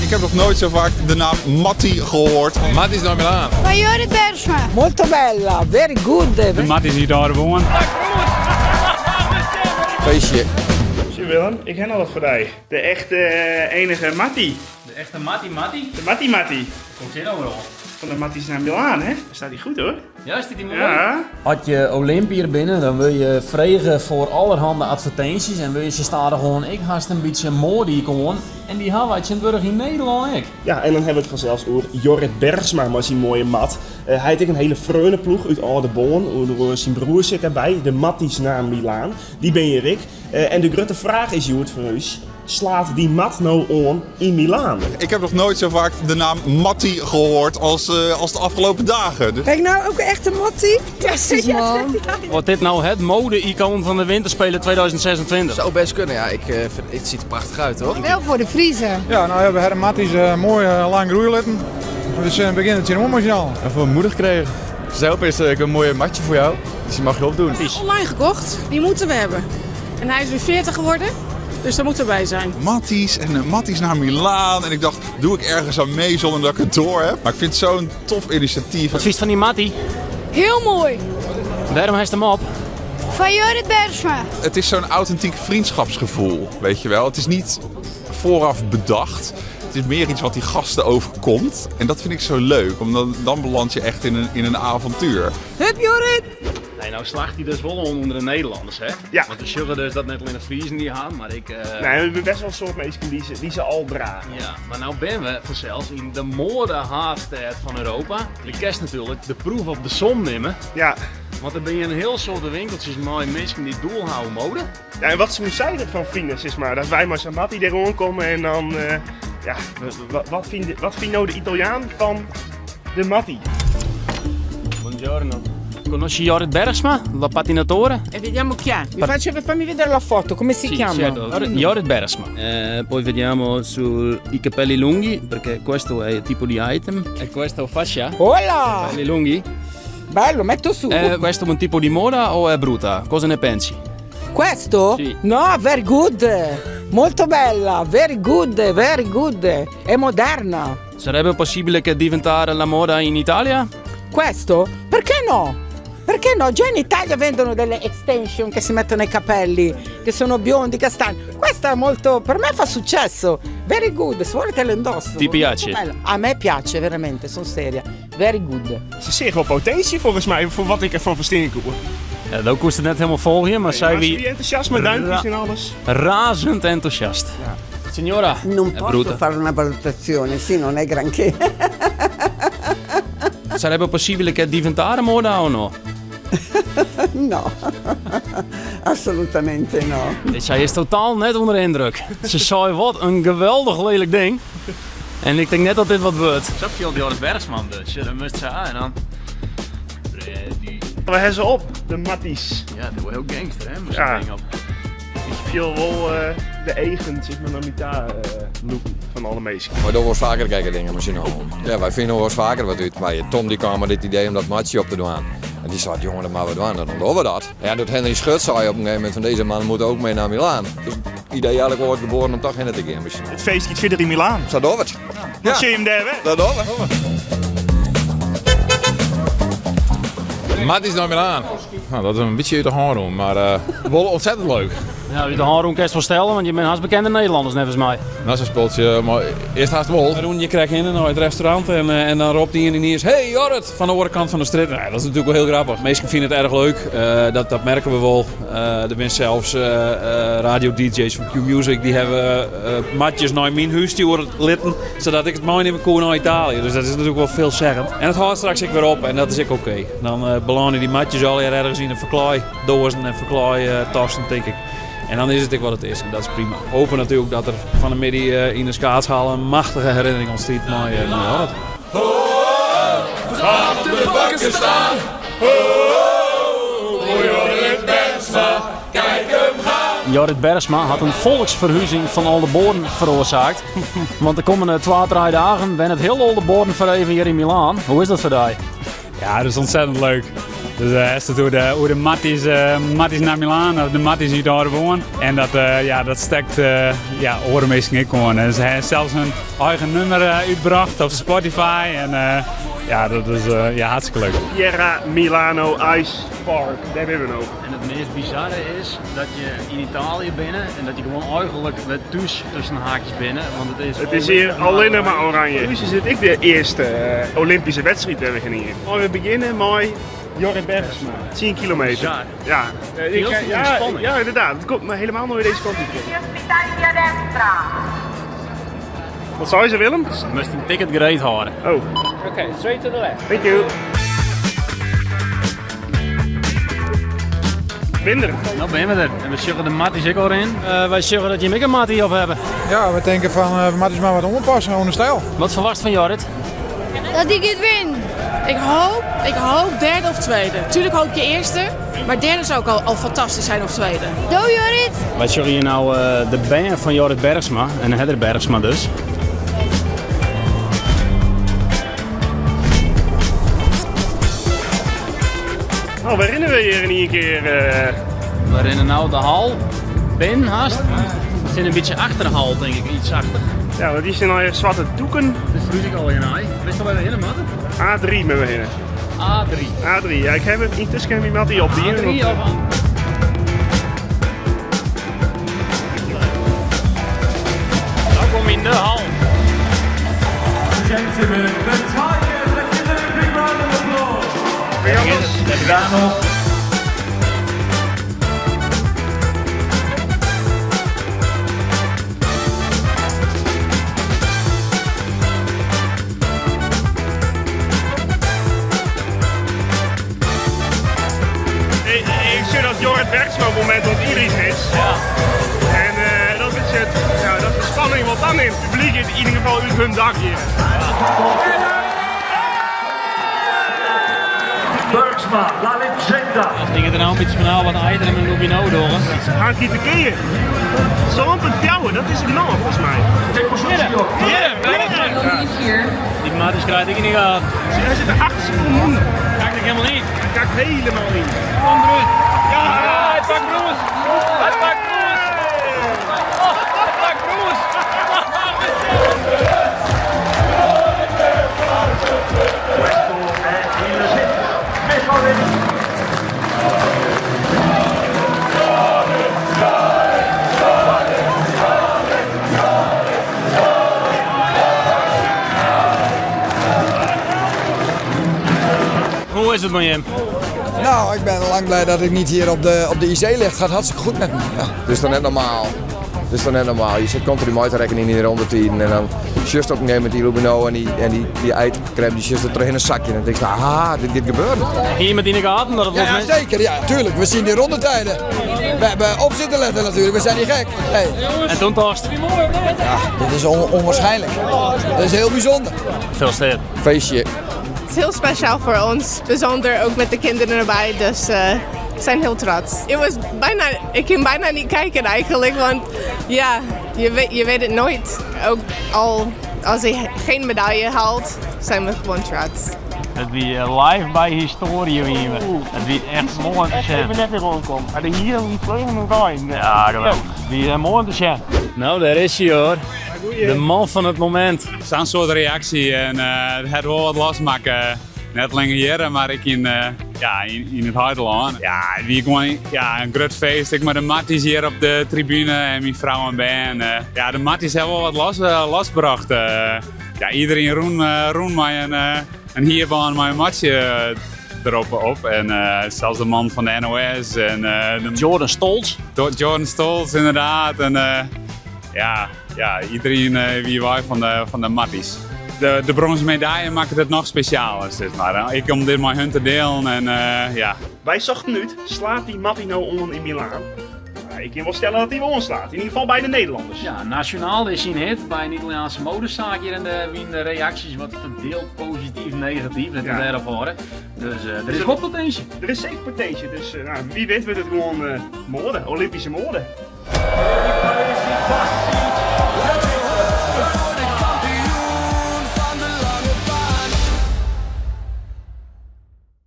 Ik heb nog nooit zo vaak de naam Matti gehoord. Matties naar Milaan. Van Jorrit Bergsma. Molto bella, very good. De Matties die daar wonen. Feestje. Zie Willem, ik heb nog wat voor jou. De echte enige Matti. De echte Matti? De Matti. Komt hier overal. Van de Matties naar Milaan, hè? Daar staat hij goed hoor. Ja, is die mooi? Ja. Als je Olympiër binnen, dan wil je vragen voor allerhande advertenties en wil je ze staan gewoon, ik haast een beetje modi gewoon. En die hebben wij in Burg in Nederland ik. Ja, en dan hebben we het vanzelfs over Jorrit Bergsma met zijn mooie mat. Hij heeft een hele vreune ploeg uit Oude Boon. Zijn broer zit daarbij, de Matties naar Milaan. Die ben je Rick. En de grote vraag is, Joert, voor u. Slaat die mat nou aan in Milaan? Ik heb nog nooit zo vaak de naam Matti gehoord als de afgelopen dagen. Dus... Kijk nou ook echt een Matti? Fantastisch man. Wordt dit nou het mode-icoon van de Winterspelen 2026? Zou best kunnen, ja. Het ziet er prachtig uit, hoor. Wel voor de Friese. Ja, nou hebben we Matties mooi lang groeien laten. Dus we beginnen het hier emotioneel. Even mijn moeder gekregen. Zelf is ik een mooie matje voor jou. Dus die mag je opdoen. Online gekocht, die moeten we hebben. En hij is weer 40 geworden. Dus daar moeten we bij zijn. Matties en Matties naar Milaan. En ik dacht, doe ik ergens aan mee zonder dat ik het door heb? Maar ik vind het zo'n tof initiatief. Wat vies van die Matti? Heel mooi. Waarom heeft hem op? Van Jorrit Bergsma. Het is zo'n authentiek vriendschapsgevoel, weet je wel. Het is niet vooraf bedacht. Het is meer iets wat die gasten overkomt. En dat vind ik zo leuk, omdat dan beland je echt in een avontuur. Hup Jorrit! Nee, nou slaagt hij dus wel onder de Nederlanders, hè? Ja. Want de sugar dus dat net alleen de Friesen die gaan, maar ik... Nee, we hebben best wel een soort mensen die ze al dragen. Ja, maar nou ben we vanzelfs in de modehaardstad van Europa. Je kerst natuurlijk de proef op de som nemen. Ja. Want dan ben je een heel soort winkeltjes met mensen die doel houden mode. Ja, en wat ze nu zeiden van vrienden is maar dat wij maar zo'n Matti er rondkomen en dan... ja, wat vindt nou de Italiaan van de Matti? Buongiorno. Conosci Jorrit Bergsma, la pattinatore? E vediamo chi è. Fammi vedere la foto, come si chiama? Certo. Jorrit Bergsma. Poi vediamo i capelli lunghi, perché questo è il tipo di item. E questo fascia. Hola! Capelli lunghi. Bello, metto su. Questo è un tipo di moda o è brutta? Cosa ne pensi? Questo? Sì. No, very good. Molto bella, very good. È moderna. Sarebbe possibile che diventare la moda in Italia? Questo? Perché no? Perché no? Già in Italia vendono delle extension che si mettono ai capelli, che sono biondi, castani. Questa è molto, per me fa successo. Very good, se vuole te lo indosso. Ti piace? A me piace, veramente, sono seria. Very good. Ze zeggen wel potentie volgens mij, voor wat ik ervan verstehen kon. Ja, dat koest het net helemaal vol hier, maar zij Die wie enthousiasme, duimpjes en alles. razend enthousiast. Ja. Signora, Non è posso brutta. fare una valutazione, sì, non è granché. Sarebbe possibile che diventare moda o no? No, assolutamente no. Zij is totaal net onder de indruk. Ze zei, wat een geweldig lelijk ding. En ik denk net dat dit wat wordt. Zo viel Jorrit Bergsma dus. Dat moest ze aan en dan... We hebben ze op, de Matties. Ja, dat wordt heel gangster, hè? Ja. Ding op. Ik viel wel de eigen, zeg maar, Namita look van alle meesten. Maar daar wordt vaker kijken dingen misschien nog. Ja, wij vinden wel eens vaker wat uit. Maar Tom die kwam met dit idee om dat matje op te doen. En die zei, jongen, dat maar we doen, dan doen we dat. Ja, doet Henry Schut zei op een gegeven moment van deze man moet ook mee naar Milaan. Dus het idee eigenlijk wordt geboren om toch in te gaan misschien. Het feest iets verder in Milaan. Zo doen we het. Dan zie je hem daar, hè? Dat doen we. Matties naar Milaan. Nou, dat is een beetje uit de hand doen, maar wel ontzettend leuk. Ja, je de Haroon kan je wel stellen, want je bent haast bekende Nederlanders, net als mij. Nou, zo'n spultje, maar eerst haast wel. Je krijgt in naar het restaurant en dan roept hij in eerst hey Jorrit, van de andere kant van de straat. Nou, dat is natuurlijk wel heel grappig. Meesten vinden het erg leuk, dat merken we wel. Er zijn zelfs radio-dj's van Q-Music, die hebben matjes naar mijn huis litten, zodat ik het meenemen kon naar Italië. Dus dat is natuurlijk wel veelzeggend. En het houdt straks ik weer op en dat is ook oké. Dan belanden die matjes al ergens in een verklaaidozen en verklaaitasten, denk ik. En dan is het ook wat het is en dat is prima. Hopen natuurlijk dat er van de middag in de schaatshal een machtige herinnering ontstaat. Maar Jorrit. Ga op de bakken staan. Jorrit Bergsma, kijk hem gaan. Jorrit Bergsma had een volksverhuizing van Oldenboden veroorzaakt. Want de komende 2-3 dagen ben het heel Oldenboden verheven hier in Milaan. Hoe is dat voor jou? Ja, dat is ontzettend leuk. Dus is het hoe de Matties naar Milaan, of de Matties uit Oudewoon. En dat stekt orenmeesting ik gewoon. Dus hij heeft zelfs een eigen nummer uitgebracht op Spotify. En dat is hartstikke leuk. Fiera Milano Ice Park, daar hebben we nog. En het meest bizarre is dat je in Italië binnen en dat je gewoon eigenlijk met thuis tussen de haakjes binnen. Want het is hier alleen maar oranje. Dus is dit de eerste Olympische wedstrijd waar we gaan hier. We beginnen met Jorrit Bergsma, 10 kilometer. Ja, ja, inderdaad. Het komt maar helemaal nooit deze kant niet. Wat zou je Willem? Je moest een ticket gereed houden. Oh. Oké, straight to the left. Thank you. Binder. Nou ben we er. En we zeggen de Matties ook al in. Wij zeggen dat je ook een Mattie op hebben. Ja, we denken van Matties maar wat onderpassen, gewoon de stijl. Wat verwacht van Jorrit? Dat ik het win. Ik hoop derde of tweede. Tuurlijk hoop je eerste, maar derde zou ook al fantastisch zijn of tweede. Doe Jorrit. Wij zeggen hier nou de band van Jorrit Bergsma en Heather Bergsma dus. Nou, waar rennen we hier in één keer? We rennen nou de hal binnen haast. We zijn een beetje achter de hal, denk ik, iets achter. Ja, want die zijn al zwarte doeken. Dus vroeg ik al in naai. Wist je waar we heen, Matten? A3 met we heen. A3. A3, ja, ik heb het intussen kan iemand die op die A3 of Nou kom je in de hal. Gentlemen, the Tigers, let's give them a big round of applause. Let daar nog. Ik zie dat Jorrit Bergsma op het moment op Iris is. Ja. En dat is het, dat is de spanning wat dan in het publiek in ieder geval uit hun dak hier. Bergsma, la leggenda. Ik denk er nou een beetje van wat Eider en Lubino door. Gaan die verkeer. Zo op het fjouwen, dat is knal volgens mij. Hier. Die Matties krijgt ik niet gehad. Hij zit er 8 seconden. Kijk ik helemaal niet. Hij kijkt helemaal niet. Kom eruit. Ja, hij pakt Broes. Hij pakt Broes. Hij pakt Broes. Hoe is het met je? Nou, ik ben lang blij dat ik niet hier op de IC ligt. Het gaat hartstikke goed met me. Ja, het is toch net normaal. Het is toch net normaal. Je zit continu uit te rekenen in die rondetijden. En dan just ook nemen met die Lubino en die eitcrème, die just er terug in een zakje. En dan denk ik, dit gebeurt. Hier met die gaten? Dat het ja, zeker. Ja, tuurlijk. We zien die rondetijden. We hebben op zitten letten natuurlijk. We zijn niet gek. Hey. En toen tost. Ja, dit is onwaarschijnlijk. Dat is heel bijzonder. Veel steed. Feestje. Het is heel speciaal voor ons, bijzonder ook met de kinderen erbij, dus we zijn heel trots. Ik kan bijna niet kijken eigenlijk, want ja, je weet het nooit. Ook al als hij geen medaille haalt, zijn we gewoon trots. Het wie live bij historie hier. Het wie echt mooi om te zien. Even net weer rondkomen. Maar hier een vleugel rijden. Ja, geweldig. Wie mooi om te zien. Nou, daar is hij hoor. De man van het moment. Zo'n soort reactie en het had wel wat losmaken. Net langer hier, maar ik in het Hardeland. Ja, het was gewoon een groot feest. Ik met de Matties hier op de tribune en mijn vrouw en band. De Matties hebben wel wat losgebracht. Iedereen roen mij een hierbaan mijn matje erop op. En zelfs de man van de NOS. En, Jordan Stolz. Jordan Stolz, inderdaad. En, iedereen wie wij van de Matties. De bronzen medaille maakt het nog specialer, zeg maar. Ik kom dit met hun te delen en Wij zochten uit, slaat die Mattie nou om in Milaan? Ik kan wel stellen dat hij wel onslaat, in ieder geval bij de Nederlanders. Ja, nationaal is hij net bij een Italiaanse modezaak hier en de reacties wat verdeeld positief, negatief, dat we daar ervaren. Dus er is goed potentie. Er is zeker potentie, dus wie weet wordt het gewoon mode, Olympische mode.